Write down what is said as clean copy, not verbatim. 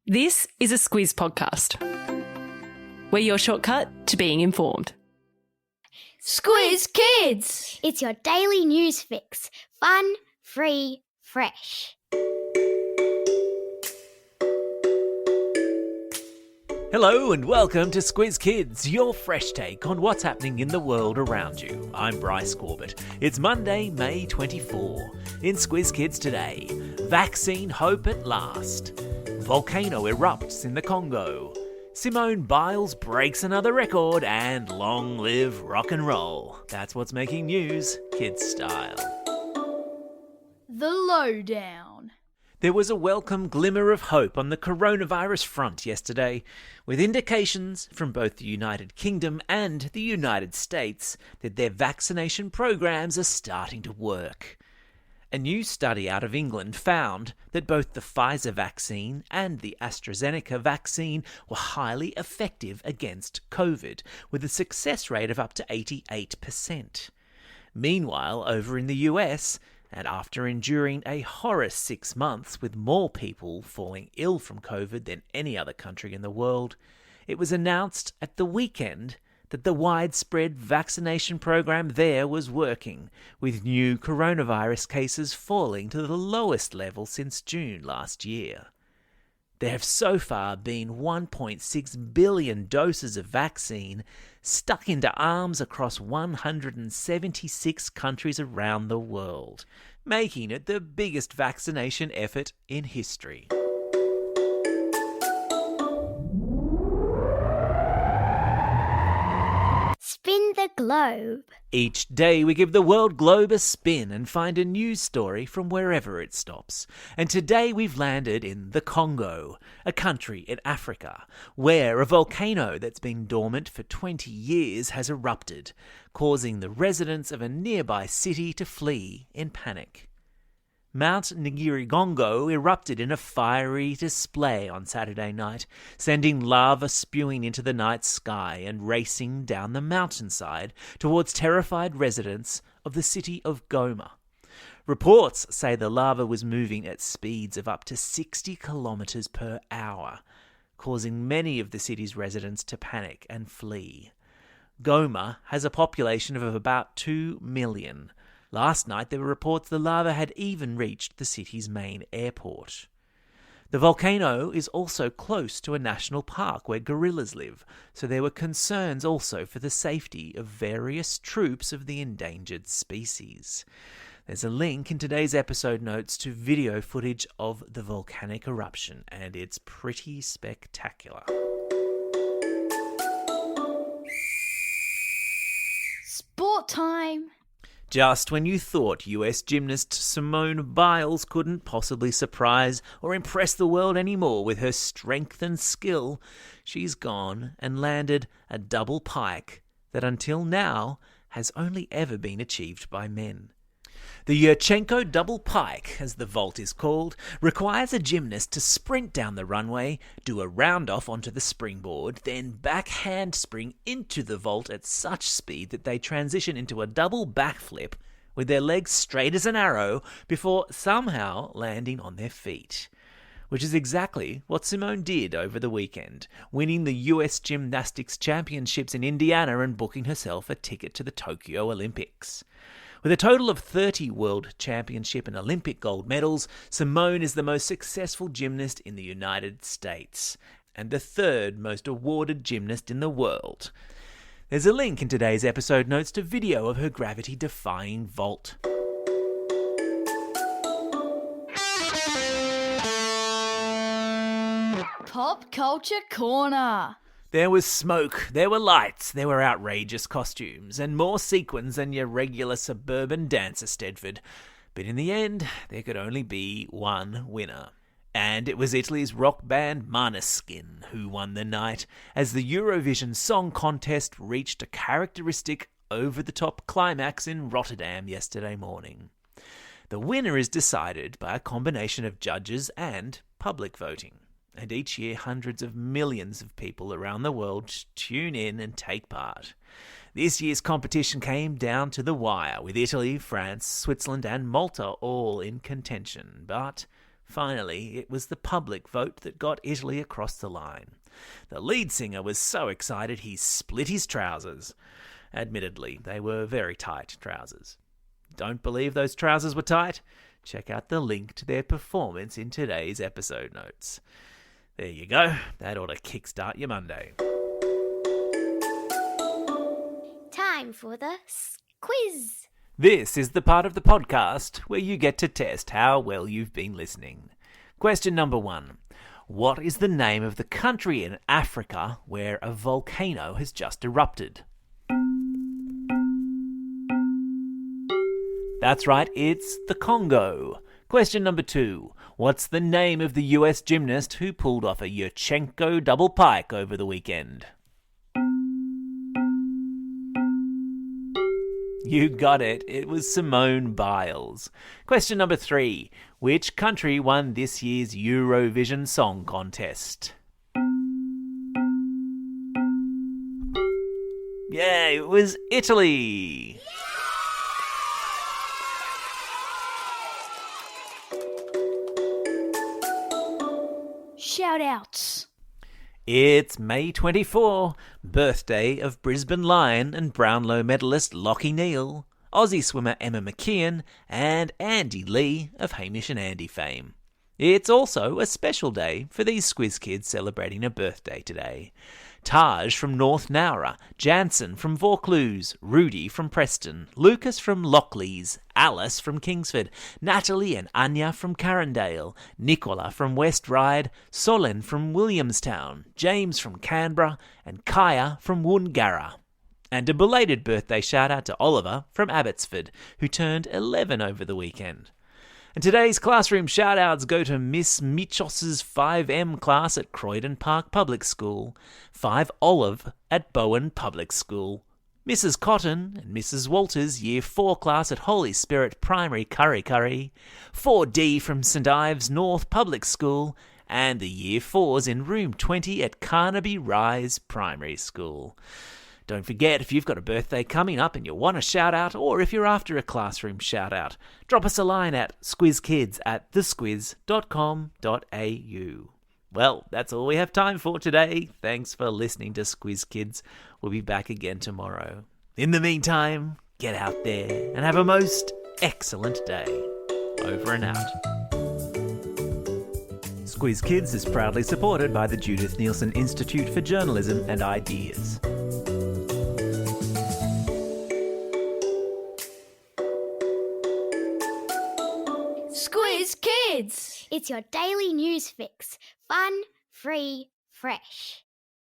This is a Squiz podcast. We're your shortcut to being informed. Squiz Kids! It's your daily news fix. Fun, free, fresh. Hello and welcome to Squiz Kids, your fresh take on what's happening in the world around you. I'm Bryce Corbett. It's Monday, May 24. In Squiz Kids today, vaccine hope at last. Volcano erupts in the Congo. Simone Biles breaks another record, and long live rock and roll. That's what's making news, kids style. The Lowdown. There was a welcome glimmer of hope on the coronavirus front yesterday, with indications from both the United Kingdom and the United States that their vaccination programs are starting to work. A new study out of England found that both the Pfizer vaccine and the AstraZeneca vaccine were highly effective against COVID, with a success rate of up to 88%. Meanwhile, over in the US, and after enduring a horror 6 months with more people falling ill from COVID than any other country in the world, it was announced at the weekend that the widespread vaccination program there was working, with new coronavirus cases falling to the lowest level since June last year. There have so far been 1.6 billion doses of vaccine stuck into arms across 176 countries around the world, making it the biggest vaccination effort in history. Spin the globe. Each day we give the world globe a spin and find a news story from wherever it stops. And today we've landed in the Congo, a country in Africa, where a volcano that's been dormant for 20 years has erupted, causing the residents of a nearby city to flee in panic. Mount Nyiragongo erupted in a fiery display on Saturday night, sending lava spewing into the night sky and racing down the mountainside towards terrified residents of the city of Goma. Reports say the lava was moving at speeds of up to 60 kilometers per hour, causing many of the city's residents to panic and flee. Goma has a population of about 2 million. Last night there were reports the lava had even reached the city's main airport. The volcano is also close to a national park where gorillas live, so there were concerns also for the safety of various troops of the endangered species. There's a link in today's episode notes to video footage of the volcanic eruption, and it's pretty spectacular. Sport time. Just when you thought US gymnast Simone Biles couldn't possibly surprise or impress the world anymore with her strength and skill, she's gone and landed a double pike that until now has only ever been achieved by men. The Yurchenko double pike, as the vault is called, requires a gymnast to sprint down the runway, do a round-off onto the springboard, then backhand spring into the vault at such speed that they transition into a double backflip with their legs straight as an arrow before somehow landing on their feet. Which is exactly what Simone did over the weekend, winning the US Gymnastics Championships in Indiana and booking herself a ticket to the Tokyo Olympics. With a total of 30 World Championship and Olympic gold medals, Simone is the most successful gymnast in the United States and the third most awarded gymnast in the world. There's a link in today's episode notes to video of her gravity-defying vault. Pop Culture Corner. There was smoke, there were lights, there were outrageous costumes, and more sequins than your regular suburban dancer, Stedford. But in the end, there could only be one winner. And it was Italy's rock band Maneskin who won the night, as the Eurovision Song Contest reached a characteristic over-the-top climax in Rotterdam yesterday morning. The winner is decided by a combination of judges and public voting. And each year hundreds of millions of people around the world tune in and take part. This year's competition came down to the wire, with Italy, France, Switzerland and Malta all in contention. But Finally, it was the public vote that got Italy across the line. The lead singer was so excited he split his trousers. Admittedly, they were very tight trousers. Don't believe those trousers were tight? Check out the link to their performance in today's episode notes. There you go. That ought to kickstart your Monday. Time for the Squiz. This is the part of the podcast where you get to test how well you've been listening. Question number 1. What is the name of the country in Africa where a volcano has just erupted? That's right, it's the Congo. Question number 2. What's the name of the US gymnast who pulled off a Yurchenko double pike over the weekend? You got it. It was Simone Biles. Question number 3. Which country won this year's Eurovision Song Contest? Yeah, it was Italy. Shout-outs. It's May 24, birthday of Brisbane Lion and Brownlow medalist Lachie Neale, Aussie swimmer Emma McKeon, and Andy Lee of Hamish and Andy fame. It's also a special day for these Squiz Kids celebrating a birthday today. Taj from North Nowra, Jansen from Vaucluse, Rudy from Preston, Lucas from Lockleys, Alice from Kingsford, Natalie and Anya from Carindale, Nicola from West Ryde, Solen from Williamstown, James from Canberra, and Kaya from Woongarra. And a belated birthday shout out to Oliver from Abbotsford, who turned 11 over the weekend. And today's classroom shout-outs go to Miss Michos's 5M class at Croydon Park Public School, 5 Olive at Bowen Public School, Mrs. Cotton and Mrs. Walters Year 4 class at Holy Spirit Primary Curry, 4D from St Ives North Public School, and the Year 4s in Room 20 at Carnaby Rise Primary School. Don't forget, if you've got a birthday coming up and you want a shout-out, or if you're after a classroom shout-out, drop us a line at squizkids@thesquiz.com.au. Well, that's all we have time for today. Thanks for listening to Squiz Kids. We'll be back again tomorrow. In the meantime, get out there and have a most excellent day. Over and out. Squiz Kids is proudly supported by the Judith Neilson Institute for Journalism and Ideas. Squiz Kids! It's your daily news fix. Fun, free, fresh.